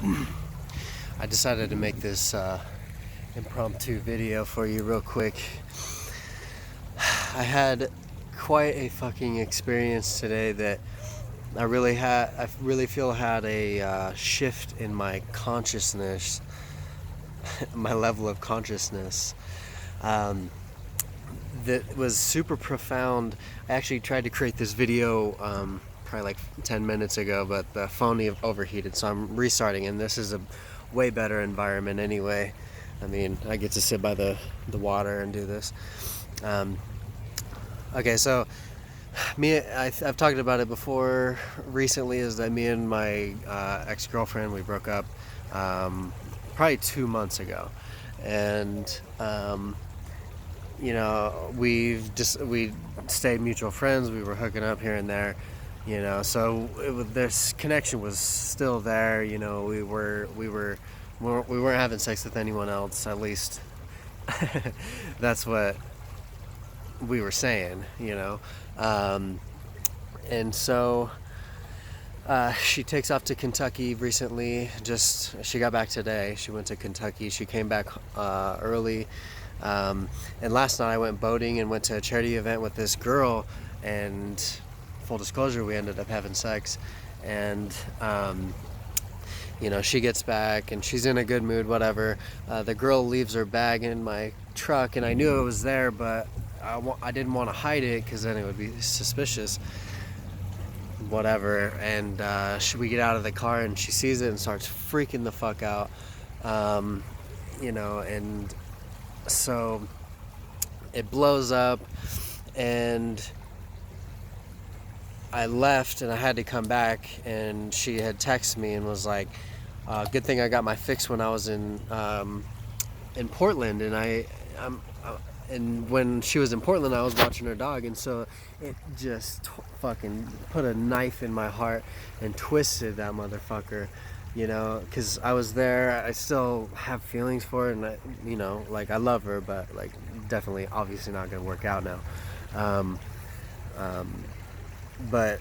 I decided to make this impromptu video for you real quick. I had quite a fucking experience today that I really feel had a shift in my consciousness, my level of consciousness. That was super profound. I actually tried to create this video probably like 10 minutes ago, but the phone overheated, so I'm restarting, and this is a way better environment anyway. I mean, I get to sit by the water and do this. Okay, so I've talked about it before recently, is that me and my ex-girlfriend, we broke up probably 2 months ago. And we stayed mutual friends. We were hooking up here and there, so this connection was still there. We weren't having sex with anyone else, at least. That's what we were saying, and so she takes off to Kentucky recently. She got back today. She went to Kentucky. She came back early. And last night I went boating and went to a charity event with this girl, and full disclosure, we ended up having sex. And she gets back and she's in a good mood, whatever. The girl leaves her bag in my truck, and I knew it was there, but I didn't want to hide it because then it would be suspicious, whatever. And we get out of the car and she sees it and starts freaking the fuck out, and so it blows up, and I left and I had to come back, and she had texted me and was like, good thing I got my fix when I was in Portland. And when she was in Portland, I was watching her dog, and so it just fucking put a knife in my heart and twisted that motherfucker, because I was there. I still have feelings for her, and I love her, but definitely obviously not gonna work out now. But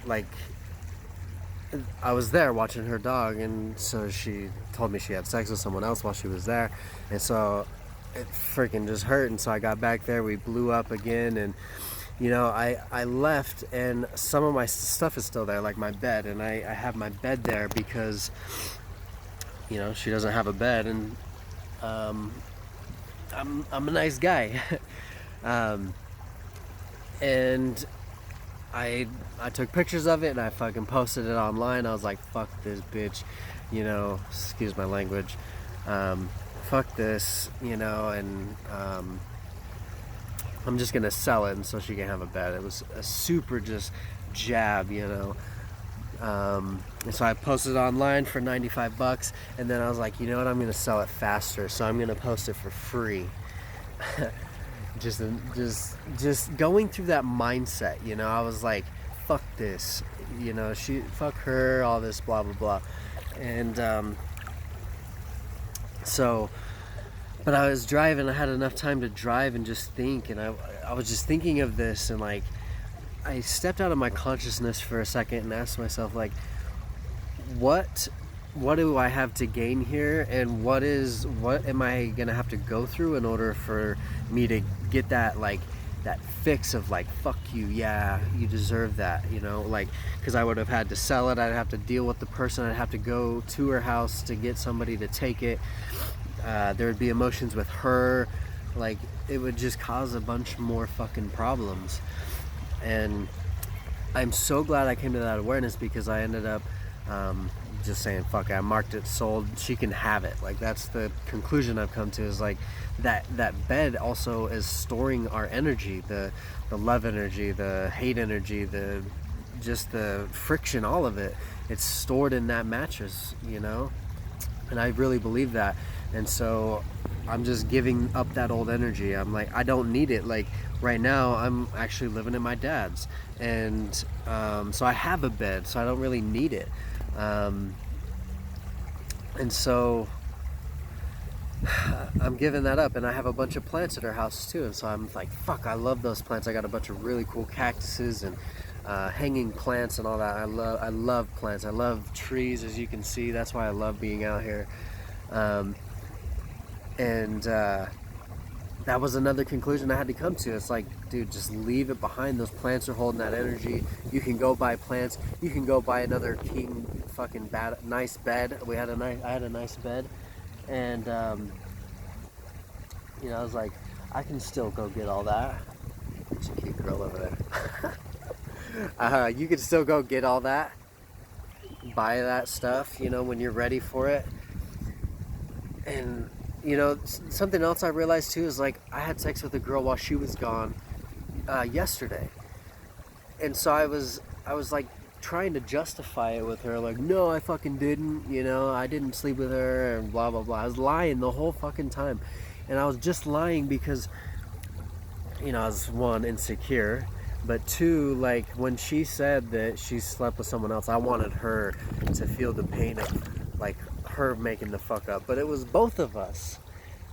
I was there watching her dog, and so she told me she had sex with someone else while she was there, and so it freaking just hurt. And so I got back there, we blew up again, and I left, and some of my stuff is still there, like my bed, and I have my bed there because she doesn't have a bed, and I'm a nice guy. And I took pictures of it and I fucking posted it online. I was like, fuck this bitch, excuse my language, fuck this, and I'm just gonna sell it, and so she can have a bed. It was a super just jab, and so I posted it online for $95, and then I was like, you know what, I'm gonna sell it faster, so I'm gonna post it for free. just going through that mindset, I was like, fuck this, fuck her, all this blah blah blah. And but I was driving, I had enough time to drive and just think, and I was just thinking of this, and I stepped out of my consciousness for a second and asked myself, what do I have to gain here, and what am I gonna have to go through in order for me to get that that fix of fuck you, yeah, you deserve that, because I would have had to sell it, I'd have to deal with the person, I'd have to go to her house to get somebody to take it, there would be emotions with her, it would just cause a bunch more fucking problems. And I'm so glad I came to that awareness, because I ended up just saying, fuck it, I marked it sold, she can have it. That's the conclusion I've come to, is that bed also is storing our energy, the love energy, the hate energy, the friction, all of it. It's stored in that mattress, and I really believe that. And so I'm just giving up that old energy. I'm like, I don't need it. Right now I'm actually living in my dad's, and so I have a bed, so I don't really need it. And so I'm giving that up, and I have a bunch of plants at her house too, and so I'm like, fuck, I love those plants. I got a bunch of really cool cactuses, and hanging plants and all that. I love plants. I love trees, as you can see. That's why I love being out here. Um, and that was another conclusion I had to come to. It's like, dude, just leave it behind. Those plants are holding that energy. You can go buy plants. You can go buy another king fucking nice bed. I had a nice bed, and I was like, I can still go get all that. There's a cute girl over there. You can still go get all that, buy that stuff, when you're ready for it. And something else I realized too is like I had sex with a girl while she was gone yesterday, and so I was like trying to justify it with her, like, no, I fucking didn't, I didn't sleep with her and blah blah blah. I was lying the whole fucking time, and I was just lying because I was, one, insecure, but two, like, when she said that she slept with someone else, I wanted her to feel the pain of like her making the fuck up, but it was both of us.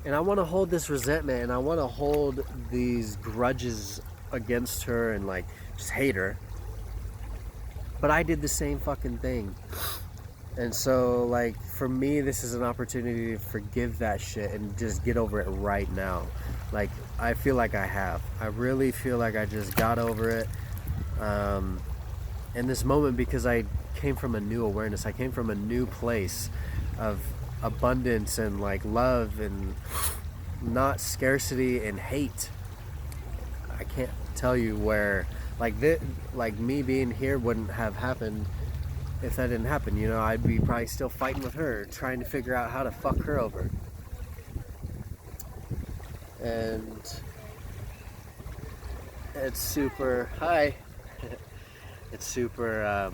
And I want to hold this resentment, and I want to hold these grudges against her and like just hate her, but I did the same fucking thing. And so, like, for me, this is an opportunity to forgive that shit and just get over it right now. Like, I feel like I have. I really feel like I just got over it in this moment, because I came from a new awareness. I came from a new place of abundance and like love and not scarcity and hate. I can't tell you where like me being here wouldn't have happened if that didn't happen. I'd be probably still fighting with her, trying to figure out how to fuck her over. And it's super it's super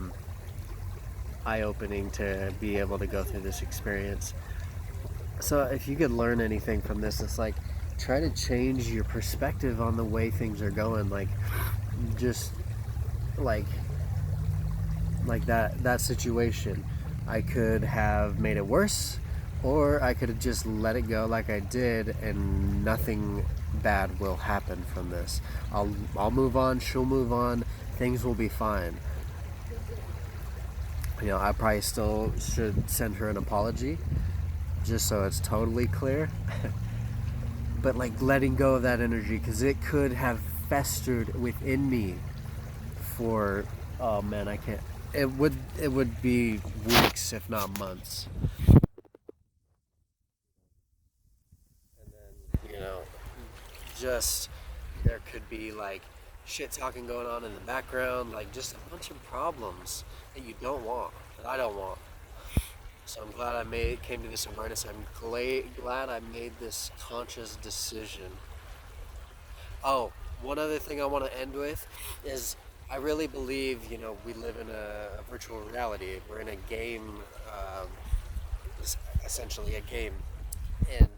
eye-opening to be able to go through this experience. So if you could learn anything from this, it's like, try to change your perspective on the way things are going. Like, just like that situation, I could have made it worse, or I could have just let it go like I did, and nothing bad will happen from this. I'll move on, she'll move on, things will be fine. I probably still should send her an apology, just so it's totally clear. But like, letting go of that energy, because it could have festered within me for, oh man, I can't. It would be weeks, if not months. And then, just, there could be like shit talking going on in the background, like just a bunch of problems that you don't want, that I don't want. So I'm glad came to this awareness. I'm glad I made this conscious decision. Oh, one other thing I want to end with is, I really believe, we live in a virtual reality. We're in a game, essentially a game. And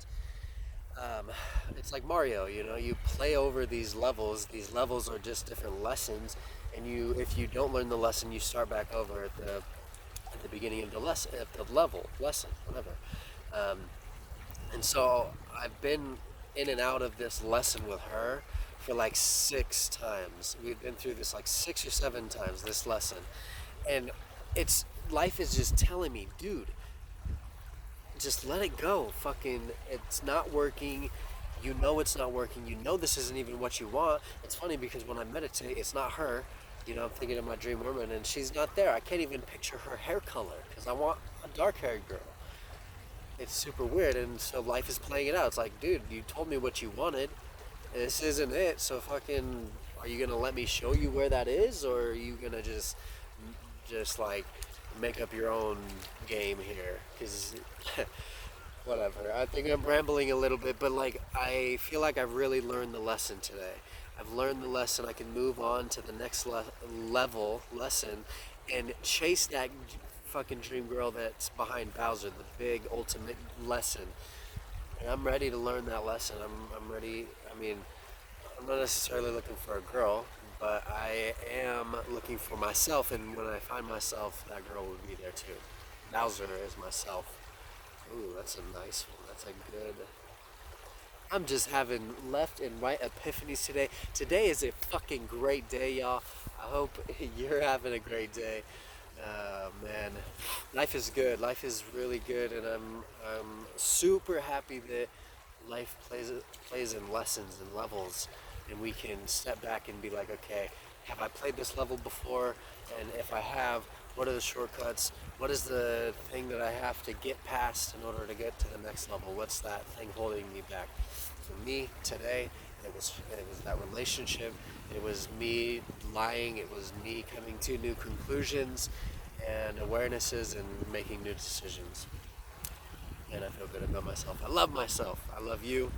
it's like Mario, you play over these levels. These levels are just different lessons. And if you don't learn the lesson, you start back over at the beginning of the lesson, whatever. And so I've been in and out of this lesson with her for like 6 times. We've been through this like 6 or 7 times, this lesson. And life is just telling me, dude, just let it go. Fucking, it's not working. It's not working. This isn't even what you want. It's funny because when I meditate, it's not her. I'm thinking of my dream woman, and she's not there. I can't even picture her hair color because I want a dark-haired girl. It's super weird, and so life is playing it out. It's like, dude, you told me what you wanted, and this isn't it, so fucking, are you gonna let me show you where that is, or are you gonna just like, make up your own game here? Because, whatever. I think I'm rambling a little bit, but like, I feel like I've really learned the lesson today. I've learned the lesson. I can move on to the next lesson, and chase that fucking dream girl that's behind Bowser, the big ultimate lesson. And I'm ready to learn that lesson. I'm ready. I mean, I'm not necessarily looking for a girl, but I am looking for myself, and when I find myself, that girl will be there too. Bowser is myself. Ooh, that's a nice one. That's a good I'm just having left and right epiphanies today. Today is a fucking great day, y'all. I hope you're having a great day. Man, life is good. Life is really good, and I'm super happy that life plays in lessons and levels, and we can step back and be like, okay, have I played this level before? And if I have, what are the shortcuts? What is the thing that I have to get past in order to get to the next level? What's that thing holding me back? For me today, it was that relationship. It was me lying. It was me coming to new conclusions and awarenesses and making new decisions. And I feel good about myself. I love myself. I love you.